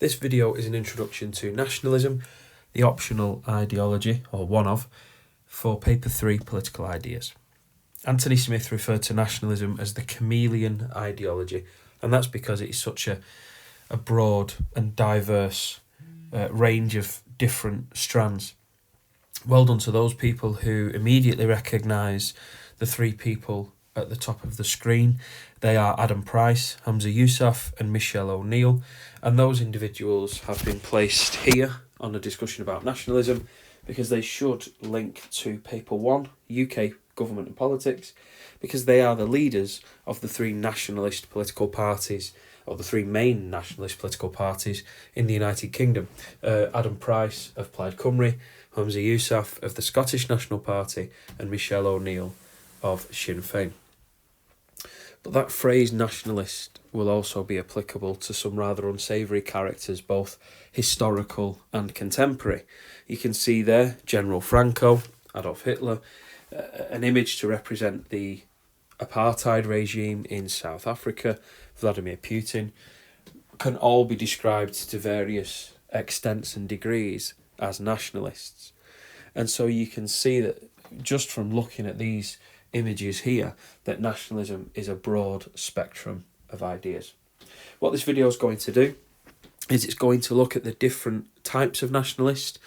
This video is an introduction to nationalism, the optional ideology, or one of, for paper 3 political ideas. Anthony Smith referred to nationalism as the chameleon ideology, and that's because it is such a broad and diverse range of different strands. Well done to those people who immediately recognise the three people at the top of the screen. They are Adam Price, Hamza Yousaf and Michelle O'Neill, and those individuals have been placed here on a discussion about nationalism because they should link to paper 1, UK government and politics, because they are the leaders of the three nationalist political parties, or the three main nationalist political parties in the United Kingdom. Adam Price of Plaid Cymru, Hamza Yousaf of the Scottish National Party, and Michelle O'Neill of Sinn Féin. But that phrase nationalist will also be applicable to some rather unsavoury characters, both historical and contemporary. You can see there General Franco, Adolf Hitler, an image to represent the apartheid regime in South Africa, Vladimir Putin, can all be described to various extents and degrees as nationalists. And so you can see that just from looking at these images here, that nationalism is a broad spectrum of ideas. What this video is going to do is it's going to look at the different types of nationalist,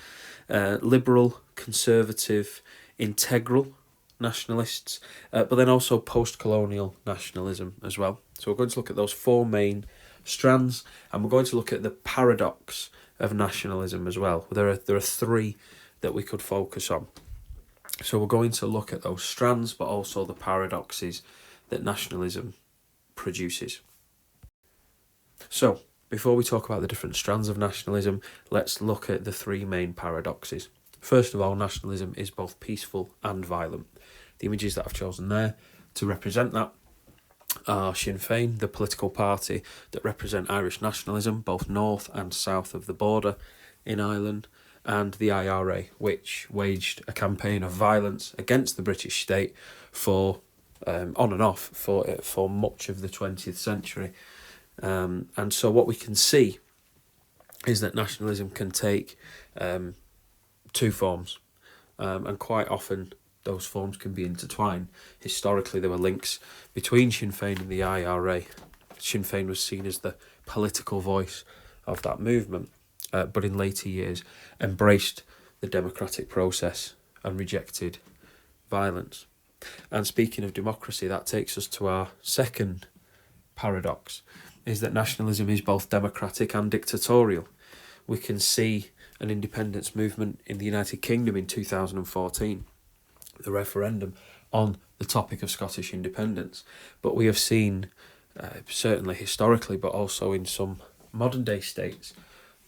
liberal, conservative, integral nationalists, but then also post-colonial nationalism as well. So we're going to look at those four main strands, and we're going to look at the paradox of nationalism as well. There are three that we could focus on. So we're going to look at those strands, but also the paradoxes that nationalism produces. So, before we talk about the different strands of nationalism, let's look at the three main paradoxes. First of all, nationalism is both peaceful and violent. The images that I've chosen there to represent that are Sinn Féin, the political party that represent Irish nationalism, both north and south of the border in Ireland, and the IRA, which waged a campaign of violence against the British state for on and off for much of the 20th century. And so what we can see is that nationalism can take two forms, and quite often those forms can be intertwined. Historically, there were links between Sinn Féin and the IRA. Sinn Féin was seen as the political voice of that movement, but in later years embraced the democratic process and rejected violence. And speaking of democracy, that takes us to our second paradox, is that nationalism is both democratic and dictatorial. We can see an independence movement in the United Kingdom in 2014, the referendum on the topic of Scottish independence. But we have seen, certainly historically, but also in some modern day states,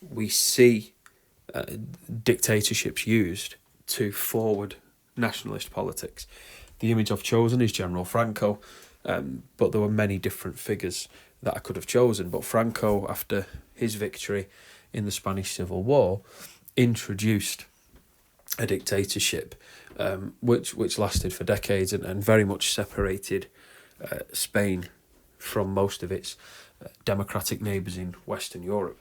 we see dictatorships used to forward nationalist politics. The image I've chosen is General Franco, but there were many different figures that I could have chosen. But Franco, after his victory in the Spanish Civil War, introduced a dictatorship which lasted for decades and very much separated Spain from most of its democratic neighbours in Western Europe.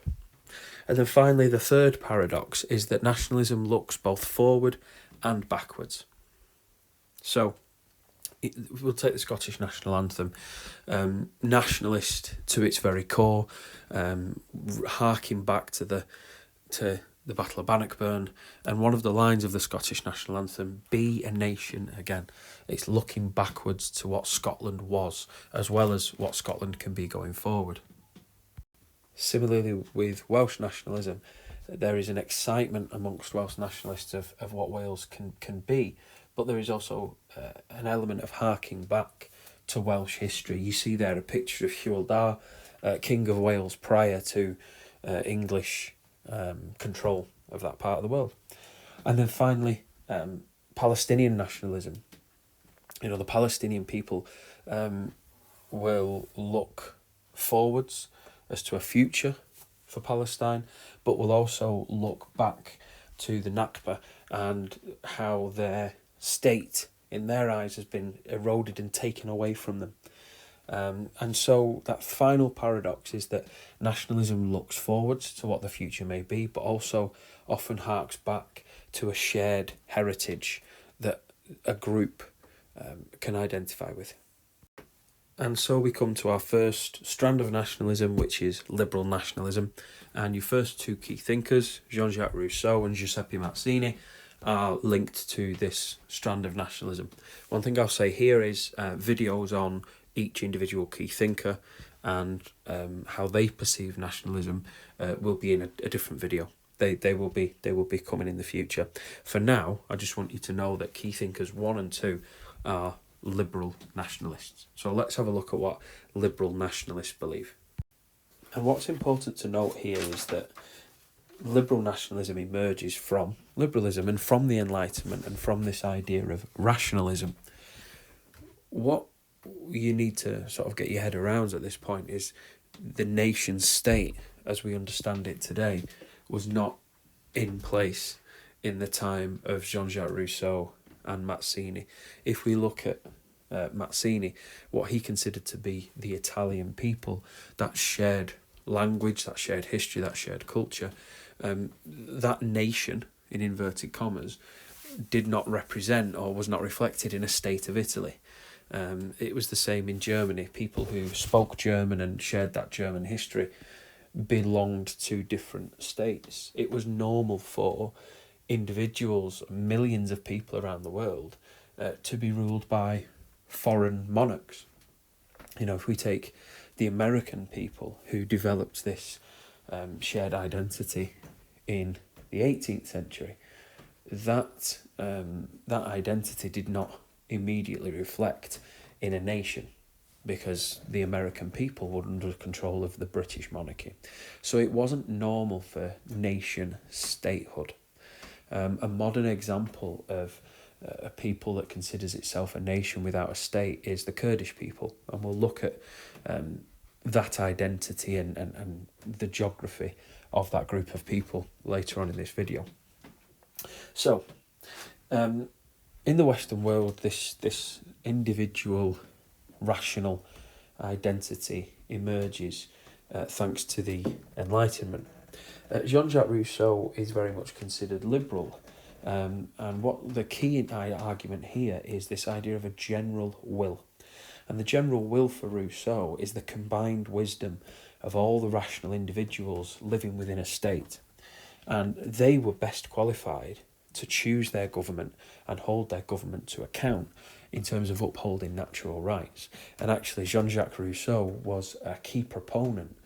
And then finally, the third paradox is that nationalism looks both forward and backwards. So, we'll take the Scottish national anthem. Nationalist to its very core, harking back to the Battle of Bannockburn, and one of the lines of the Scottish national anthem, "Be a nation again." It's looking backwards to what Scotland was, as well as what Scotland can be going forward. Similarly with Welsh nationalism, there is an excitement amongst Welsh nationalists of what Wales can be, but there is also an element of harking back to Welsh history. You see there a picture of Hywel Dda, King of Wales prior to English control of that part of the world. And then finally, Palestinian nationalism. You know, the Palestinian people will look forwards as to a future for Palestine, but will also look back to the Nakba and how their state, in their eyes, has been eroded and taken away from them. And so that final paradox is that nationalism looks forwards to what the future may be, but also often harks back to a shared heritage that a group can identify with. And so we come to our first strand of nationalism, which is liberal nationalism. And your first two key thinkers, Jean-Jacques Rousseau and Giuseppe Mazzini, are linked to this strand of nationalism. One thing I'll say here is videos on each individual key thinker and how they perceive nationalism will be in a different video. They will be coming in the future. For now, I just want you to know that key thinkers 1 and 2 are liberal nationalists. So let's have a look at what liberal nationalists believe. And what's important to note here is that liberal nationalism emerges from liberalism and from the Enlightenment and from this idea of rationalism. What you need to sort of get your head around at this point is the nation state, as we understand it today, was not in place in the time of Jean-Jacques Rousseau and Mazzini. If we look at Mazzini, what he considered to be the Italian people, that shared language, that shared history, that shared culture, that nation, in inverted commas, did not represent or was not reflected in a state of Italy. It was the same in Germany. People who spoke German and shared that German history belonged to different states. It was normal for individuals, millions of people around the world, to be ruled by foreign monarchs. You know, if we take the American people who developed this shared identity in the 18th century, that identity did not immediately reflect in a nation, because the American people were under control of the British monarchy. So it wasn't normal for nation statehood. A modern example of a people that considers itself a nation without a state is the Kurdish people, and we'll look at that identity and the geography of that group of people later on in this video. So, in the Western world, this individual rational identity emerges thanks to the Enlightenment. Jean-Jacques Rousseau is very much considered liberal, and what the key argument here is this idea of a general will. And the general will for Rousseau is the combined wisdom of all the rational individuals living within a state, and they were best qualified to choose their government and hold their government to account in terms of upholding natural rights. And actually, Jean-Jacques Rousseau was a key proponent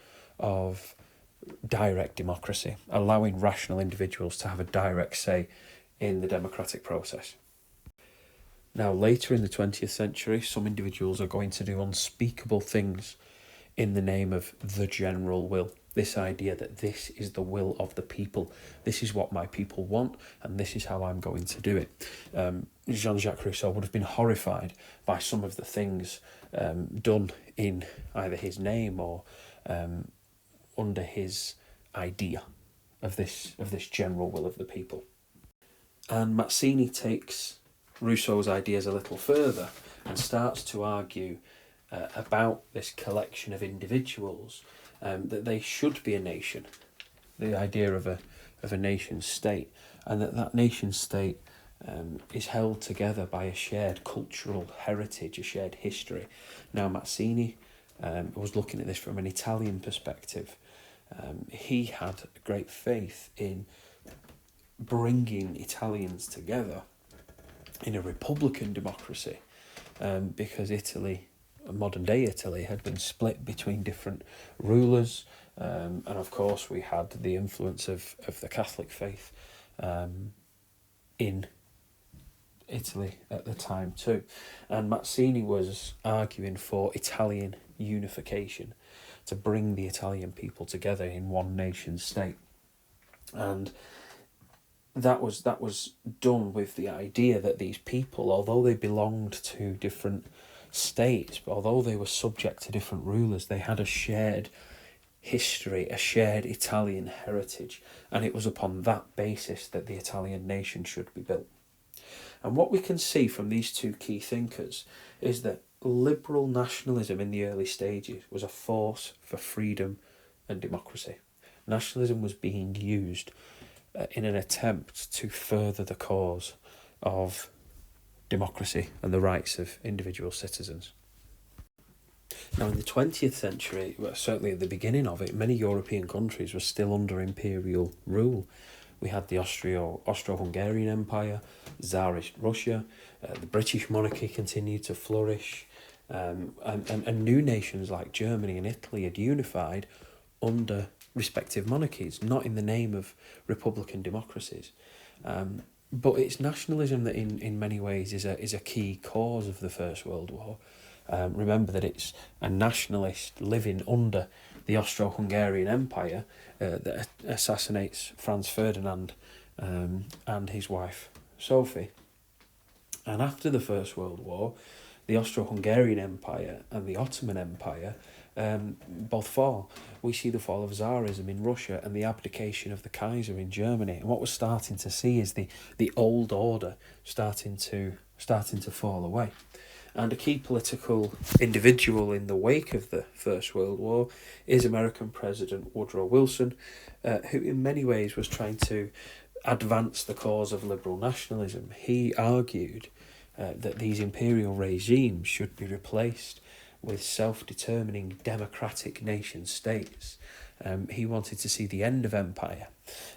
of direct democracy, allowing rational individuals to have a direct say in the democratic process. Now, later in the 20th century, some individuals are going to do unspeakable things in the name of the general will. This idea that this is the will of the people, this is what my people want, and this is how I'm going to do it. Jean-Jacques Rousseau would have been horrified by some of the things done in either his name or under his idea of this general will of the people. And Mazzini takes Rousseau's ideas a little further and starts to argue about this collection of individuals, that they should be a nation, the idea of a nation state, and that nation state is held together by a shared cultural heritage, a shared history. Now, Mazzini was looking at this from an Italian perspective. He had great faith in bringing Italians together in a republican democracy, because Italy, modern day Italy, had been split between different rulers, and of course we had the influence of the Catholic faith in Italy at the time too. And Mazzini was arguing for Italian unification, to bring the Italian people together in one nation state. And that was done with the idea that these people, although they belonged to different states, but although they were subject to different rulers, they had a shared history, a shared Italian heritage, and it was upon that basis that the Italian nation should be built. And what we can see from these two key thinkers is that liberal nationalism in the early stages was a force for freedom and democracy. Nationalism was being used in an attempt to further the cause of democracy and the rights of individual citizens. Now, in the 20th century, well, certainly at the beginning of it, many European countries were still under imperial rule. We had the Austro-Hungarian Empire, Tsarist Russia, the British monarchy continued to flourish, and new nations like Germany and Italy had unified under respective monarchies, not in the name of republican democracies. But it's nationalism that in many ways is a key cause of the First World War. Remember that it's a nationalist living under the Austro-Hungarian Empire that assassinates Franz Ferdinand and his wife Sophie. And after the First World War, the Austro-Hungarian Empire and the Ottoman Empire both fall. We see the fall of Tsarism in Russia and the abdication of the Kaiser in Germany. And what we're starting to see is the old order starting to fall away. And a key political individual in the wake of the First World War is American President Woodrow Wilson, who in many ways was trying to advance the cause of liberal nationalism. He argued that these imperial regimes should be replaced with self-determining democratic nation-states. He wanted to see the end of empire.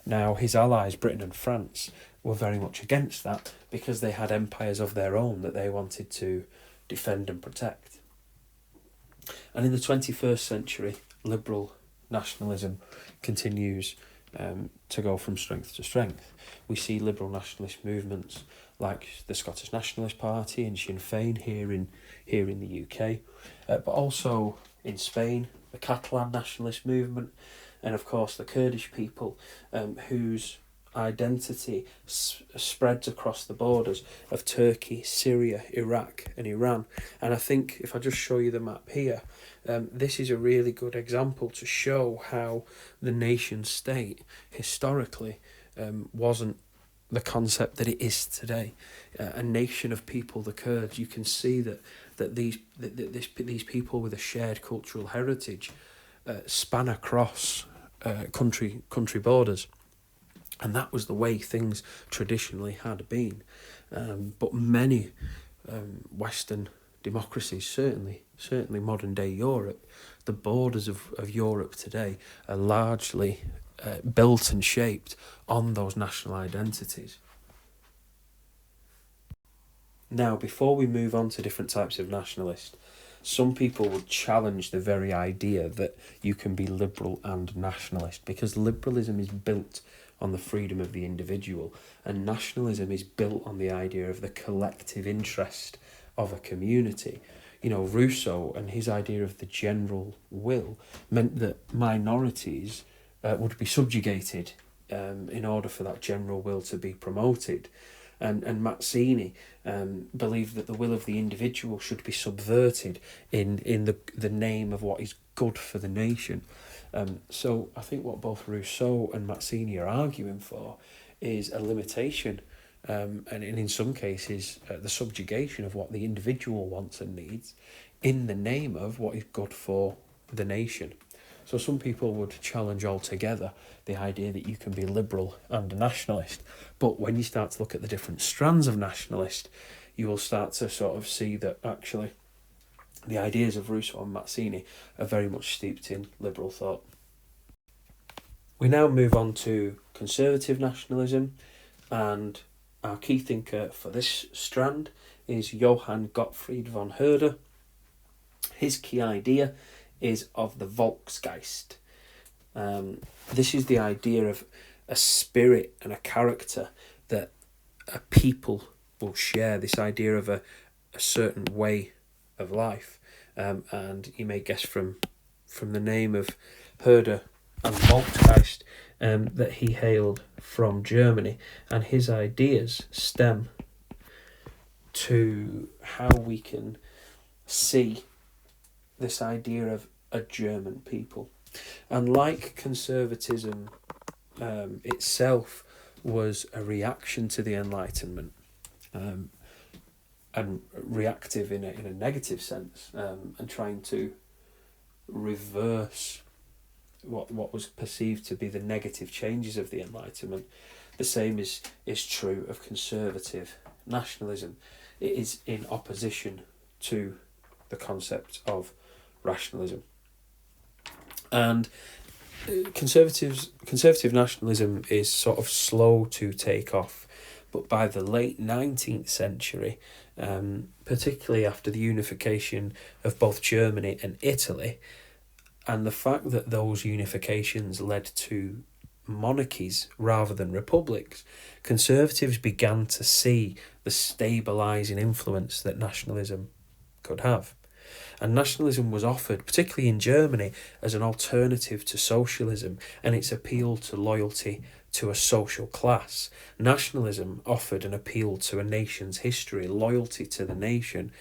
Now, his allies, Britain and France, were very much against that because they had empires of their own that they wanted to defend and protect. And in the 21st century, liberal nationalism continues to go from strength to strength. We see liberal nationalist movements like the Scottish Nationalist Party and Sinn Féin here in the UK, but also in Spain, the Catalan nationalist movement, and of course the Kurdish people, whose identity spreads across the borders of Turkey, Syria, Iraq and Iran. And I think if I just show you the map here, this is a really good example to show how the nation state historically wasn't the concept that it is today. A nation of people, the Kurds, you can see that these people with a shared cultural heritage span across country borders. And that was the way things traditionally had been. But many Western democracies, certainly modern day Europe, the borders of Europe today are largely built and shaped on those national identities. Now, before we move on to different types of nationalist, some people would challenge the very idea that you can be liberal and nationalist, because liberalism is built on the freedom of the individual, and nationalism is built on the idea of the collective interest of a community. You know, Rousseau and his idea of the general will meant that minorities would be subjugated in order for that general will to be promoted. And Mazzini believed that the will of the individual should be subverted in the name of what is good for the nation. So I think what both Rousseau and Mazzini are arguing for is a limitation, and in some cases the subjugation of what the individual wants and needs in the name of what is good for the nation. So some people would challenge altogether the idea that you can be liberal and a nationalist. But when you start to look at the different strands of nationalist, you will start to sort of see that actually the ideas of Rousseau and Mazzini are very much steeped in liberal thought. We now move on to conservative nationalism, and our key thinker for this strand is Johann Gottfried von Herder. His key idea is of the Volksgeist. This is the idea of a spirit and a character that a people will share, this idea of a certain way of life. And you may guess from the name of Herder and Volksgeist that he hailed from Germany, and his ideas stem to how we can see this idea of a German people. And like conservatism itself was a reaction to the Enlightenment, and reactive in a negative sense, and trying to reverse what was perceived to be the negative changes of the Enlightenment. The same is true of conservative nationalism. It is in opposition to the concept of rationalism. And conservative nationalism is sort of slow to take off, but by the late 19th century, particularly after the unification of both Germany and Italy, and the fact that those unifications led to monarchies rather than republics, conservatives began to see the stabilising influence that nationalism could have. And nationalism was offered, particularly in Germany, as an alternative to socialism and its appeal to loyalty to a social class. Nationalism offered an appeal to a nation's history, loyalty to the nation,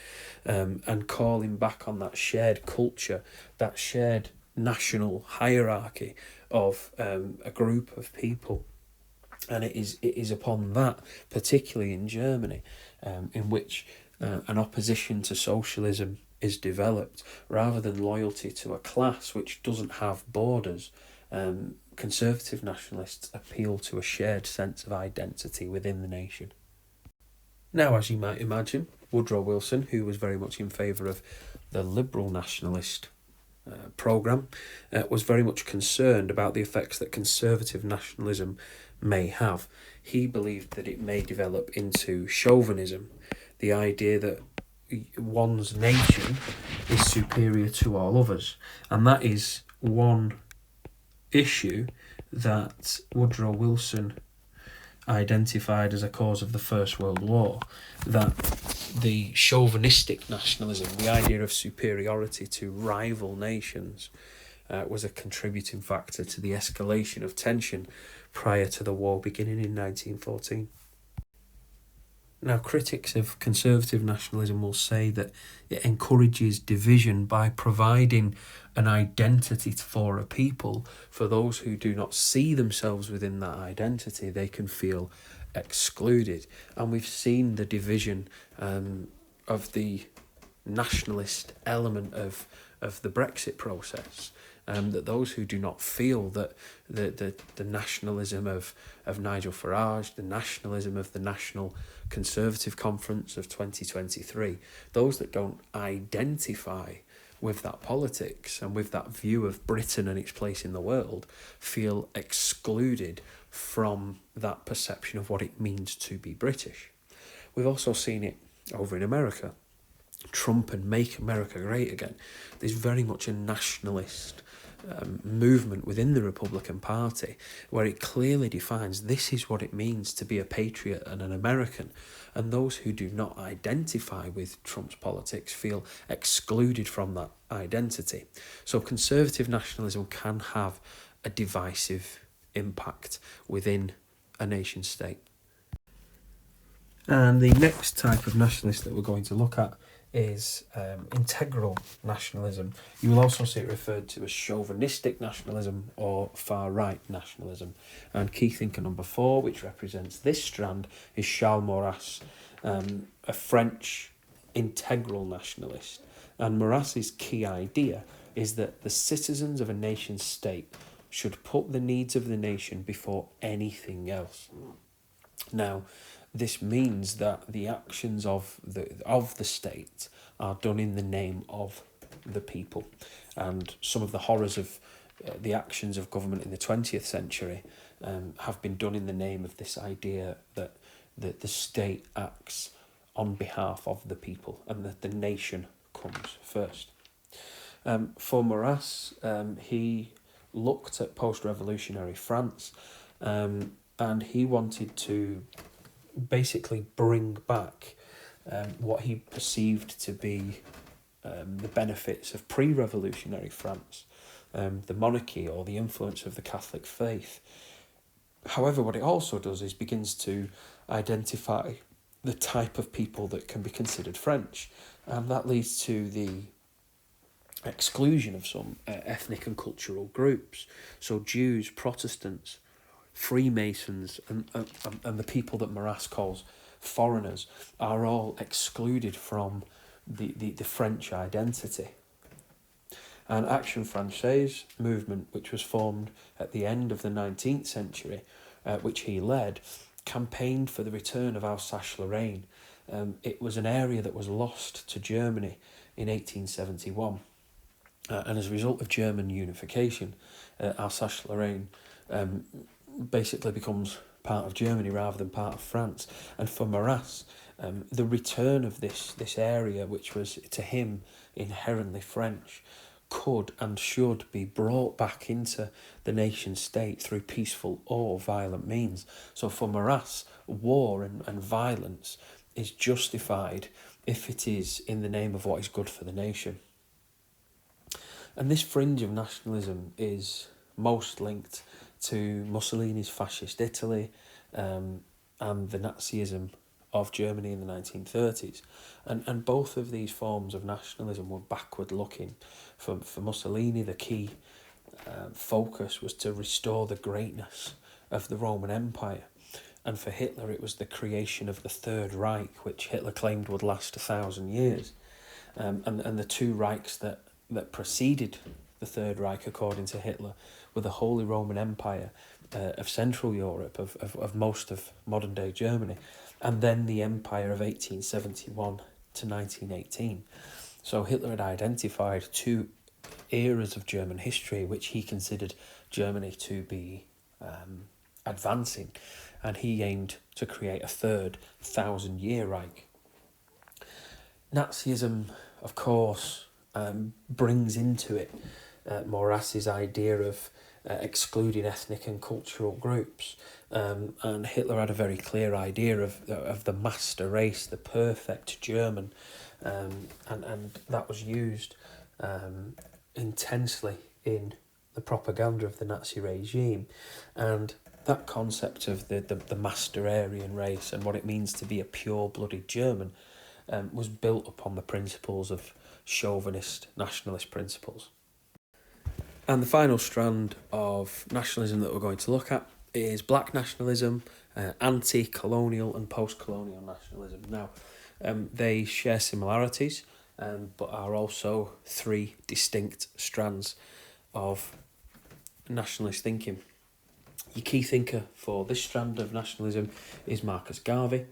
and calling back on that shared culture, that shared national hierarchy of a group of people. And it is upon that, particularly in Germany, in which an opposition to socialism is developed, rather than loyalty to a class which doesn't have borders. Conservative nationalists appeal to a shared sense of identity within the nation. Now, as you might imagine, Woodrow Wilson, who was very much in favour of the liberal nationalist programme, was very much concerned about the effects that conservative nationalism may have. He believed that it may develop into chauvinism, the idea that one's nation is superior to all others. And that is one issue that Woodrow Wilson identified as a cause of the First World War, that the chauvinistic nationalism, the idea of superiority to rival nations, was a contributing factor to the escalation of tension prior to the war beginning in 1914. Now, critics of conservative nationalism will say that it encourages division by providing an identity for a people. For those who do not see themselves within that identity, they can feel excluded. And we've seen the division of the nationalist element of the Brexit process. That those who do not feel that the nationalism of Nigel Farage, the nationalism of the National Conservative Conference of 2023, those that don't identify with that politics and with that view of Britain and its place in the world, feel excluded from that perception of what it means to be British. We've also seen it over in America. Trump and Make America Great Again. There's very much a nationalist movement within the Republican Party where it clearly defines this is what it means to be a patriot and an American, and those who do not identify with Trump's politics feel excluded from that identity. So conservative nationalism can have a divisive impact within a nation state. And the next type of nationalist that we're going to look at is integral nationalism. You will also see it referred to as chauvinistic nationalism or far-right nationalism. And key thinker number 4, which represents this strand, is Charles Maurras, a French integral nationalist. And Maurras's key idea is that the citizens of a nation-state should put the needs of the nation before anything else. Now, this means that the actions of the state are done in the name of the people. And some of the horrors of the actions of government in the 20th century have been done in the name of this idea that the state acts on behalf of the people and that the nation comes first. For Maurras, he looked at post-revolutionary France and he wanted to basically bring back what he perceived to be the benefits of pre-revolutionary France, the monarchy or the influence of the Catholic faith. However, what it also does is begins to identify the type of people that can be considered French, and that leads to the exclusion of some ethnic and cultural groups. So Jews, Protestants, Freemasons and the people that Maurras calls foreigners are all excluded from the French identity. And Action Française movement, which was formed at the end of the 19th century, which he led, campaigned for the return of Alsace-Lorraine. It was an area that was lost to Germany in 1871. And as a result of German unification, Alsace-Lorraine basically becomes part of Germany rather than part of France. And for Maurras, the return of this area, which was to him inherently French, could and should be brought back into the nation state through peaceful or violent means. So for Maurras, war and violence is justified if it is in the name of what is good for the nation. And this fringe of nationalism is most linked to Mussolini's fascist Italy and the Nazism of Germany in the 1930s. And both of these forms of nationalism were backward looking. For Mussolini, the key focus was to restore the greatness of the Roman Empire. And for Hitler, it was the creation of the Third Reich, which Hitler claimed would last 1,000 years. And the two Reichs that preceded the Third Reich, according to Hitler, were the Holy Roman Empire of Central Europe, of most of modern-day Germany, and then the Empire of 1871 to 1918. So Hitler had identified two eras of German history which he considered Germany to be advancing, and he aimed to create a third 1,000-year Reich. Nazism, of course, brings into it Maurras's idea of excluding ethnic and cultural groups, and Hitler had a very clear idea of the master race, the perfect German, and that was used intensely in the propaganda of the Nazi regime. And that concept of the master Aryan race and what it means to be a pure-blooded German was built upon the principles of chauvinist nationalist principles. And the final strand of nationalism that we're going to look at is black nationalism, anti-colonial and post-colonial nationalism. Now, they share similarities, but are also three distinct strands of nationalist thinking. Your key thinker for this strand of nationalism is Marcus Garvey,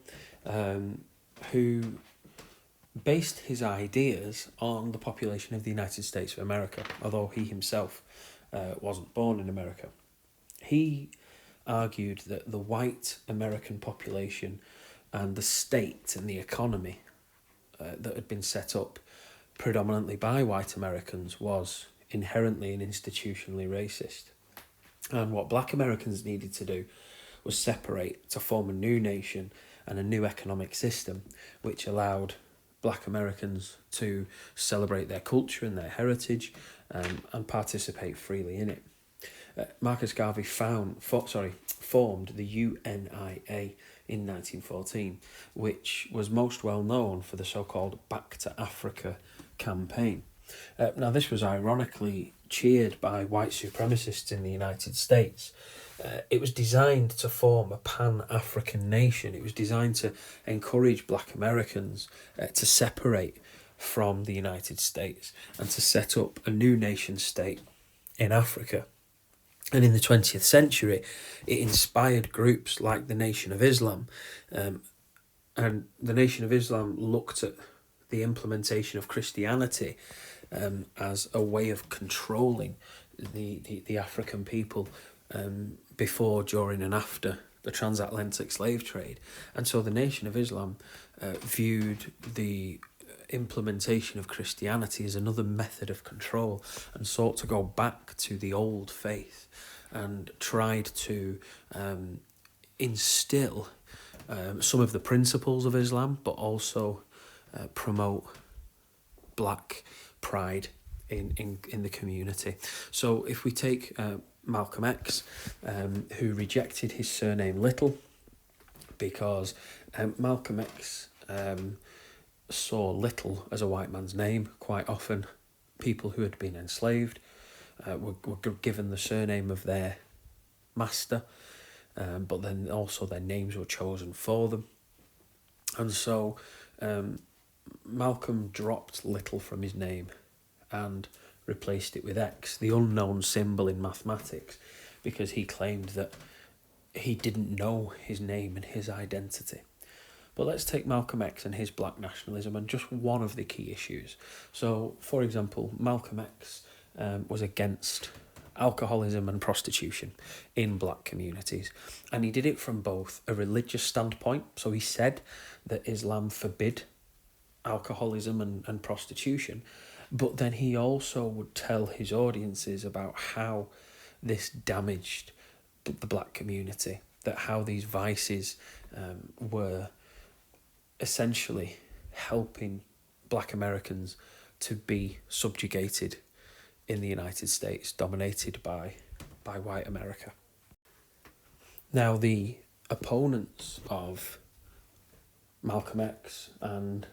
who based his ideas on the population of the United States of America, although he himself wasn't born in America. He argued that the white American population and the state and the economy that had been set up predominantly by white Americans was inherently and institutionally racist. And what black Americans needed to do was separate to form a new nation and a new economic system which allowed black Americans to celebrate their culture and their heritage and participate freely in it. Marcus Garvey formed the UNIA in 1914, which was most well known for the so-called Back to Africa campaign. Now, this was ironically cheered by white supremacists in the United States. It was designed to form a pan-African nation. It was designed to encourage black Americans to separate from the United States and to set up a new nation state in Africa. And in the 20th century, it inspired groups like the Nation of Islam. And the Nation of Islam looked at the implementation of Christianity as a way of controlling the African people before, during and after the transatlantic slave trade. And so the Nation of Islam viewed the implementation of Christianity as another method of control and sought to go back to the old faith and tried to instill some of the principles of Islam, but also promote black pride in the community. So if we take Malcolm X, who rejected his surname Little because Malcolm X saw little as a white man's name. Quite often people who had been enslaved were given the surname of their master, but then also their names were chosen for them. And so Malcolm dropped little from his name and replaced it with X, the unknown symbol in mathematics, because he claimed that he didn't know his name and his identity. But let's take Malcolm X and his black nationalism and just one of the key issues. So, for example, Malcolm X was against alcoholism and prostitution in black communities. And he did it from both a religious standpoint. So he said that Islam forbid alcoholism and prostitution. But then he also would tell his audiences about how this damaged the black community, that how these vices were essentially helping black Americans to be subjugated in the United States, dominated by white America. Now, the opponents of Malcolm X and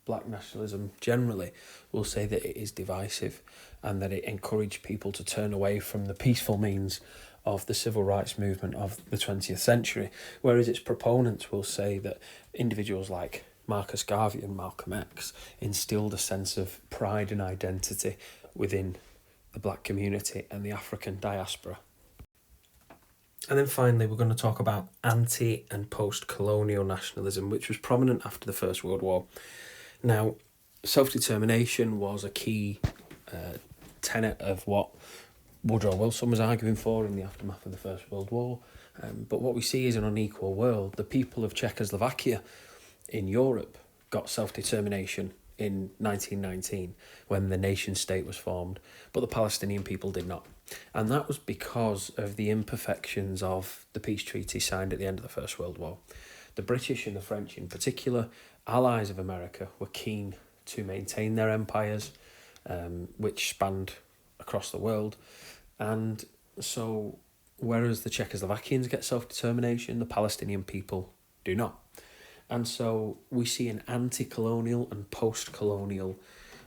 black nationalism generally will say that it is divisive and that it encouraged people to turn away from the peaceful means of the civil rights movement of the 20th century, whereas its proponents will say that individuals like Marcus Garvey and Malcolm X instilled a sense of pride and identity within the black community and the African diaspora. And then finally, we're going to talk about anti- and post-colonial nationalism, which was prominent after the First World War. Now, self-determination was a key tenet of what Woodrow Wilson was arguing for in the aftermath of the First World War. But what we see is an unequal world. The people of Czechoslovakia in Europe got self-determination in 1919 when the nation state was formed, but the Palestinian people did not. And that was because of the imperfections of the peace treaty signed at the end of the First World War. The British and the French in particular, allies of America, were keen to maintain their empires, which spanned across the world. And so, whereas the Czechoslovakians get self-determination, the Palestinian people do not. And so we see an anti-colonial and post-colonial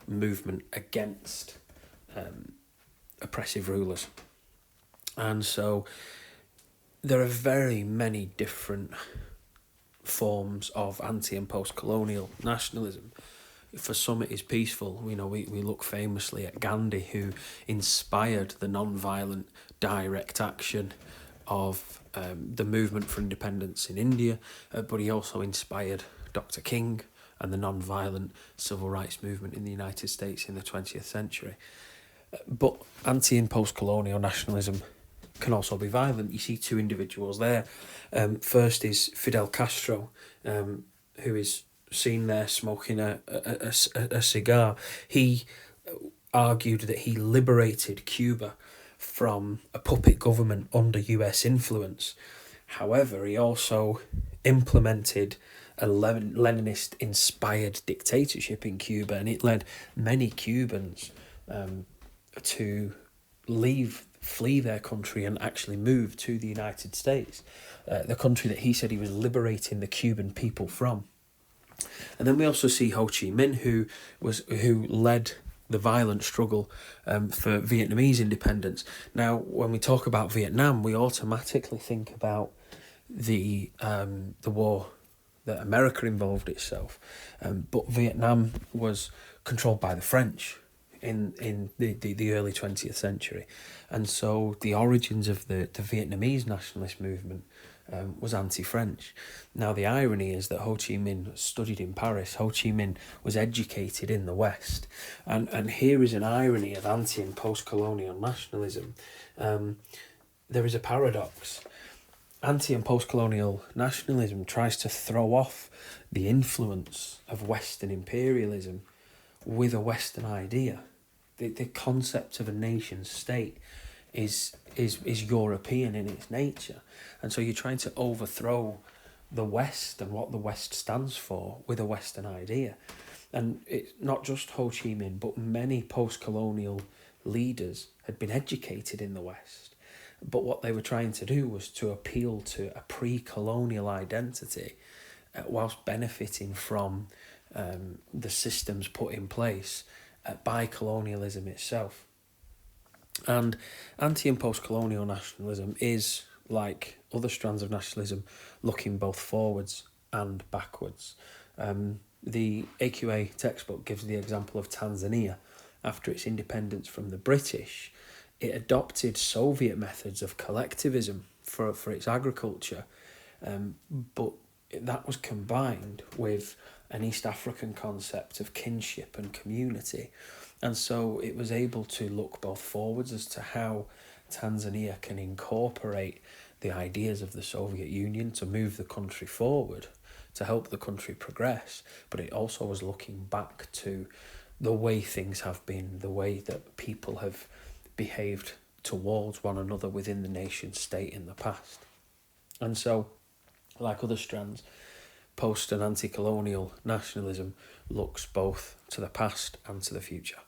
movement against oppressive rulers. And so there are very many different forms of anti- and post-colonial nationalism. For some it is peaceful. We look famously at Gandhi, who inspired the non-violent direct action of the movement for independence in India, but he also inspired Dr. King and the non-violent civil rights movement in the United States in the 20th century. But anti- and post-colonial nationalism can also be violent. You see two individuals there. First is Fidel Castro, who is seen there smoking a cigar. He argued that he liberated Cuba from a puppet government under US influence. However, he also implemented a Leninist-inspired dictatorship in Cuba, and it led many Cubans to flee their country and actually move to the United States, the country that he said he was liberating the Cuban people from. And then we also see Ho Chi Minh, who led the violent struggle for Vietnamese independence. Now, when we talk about Vietnam, we automatically think about the war that America involved itself, but Vietnam was controlled by the French in the early 20th century, and so the origins of the Vietnamese nationalist movement was anti-French. Now, the irony is that Ho Chi Minh studied in Paris. Ho Chi Minh was educated in the West. And here is an irony of anti- and post-colonial nationalism. There is a paradox. Anti- and post-colonial nationalism tries to throw off the influence of Western imperialism with a Western idea. The concept of a nation state is European in its nature. And so you're trying to overthrow the West and what the West stands for with a Western idea. And it's not just Ho Chi Minh, but many post-colonial leaders had been educated in the West. But what they were trying to do was to appeal to a pre-colonial identity whilst benefiting from the systems put in place by colonialism itself. And anti- and post-colonial nationalism is, like other strands of nationalism, looking both forwards and backwards. The AQA textbook gives the example of Tanzania. After its independence from the British, it adopted Soviet methods of collectivism for its agriculture, but that was combined with an East African concept of kinship and community. And so it was able to look both forwards as to how Tanzania can incorporate the ideas of the Soviet Union to move the country forward, to help the country progress, but it also was looking back to the way things have been, the way that people have behaved towards one another within the nation state in the past. And so, like other strands, post and anti-colonial nationalism looks both to the past and to the future.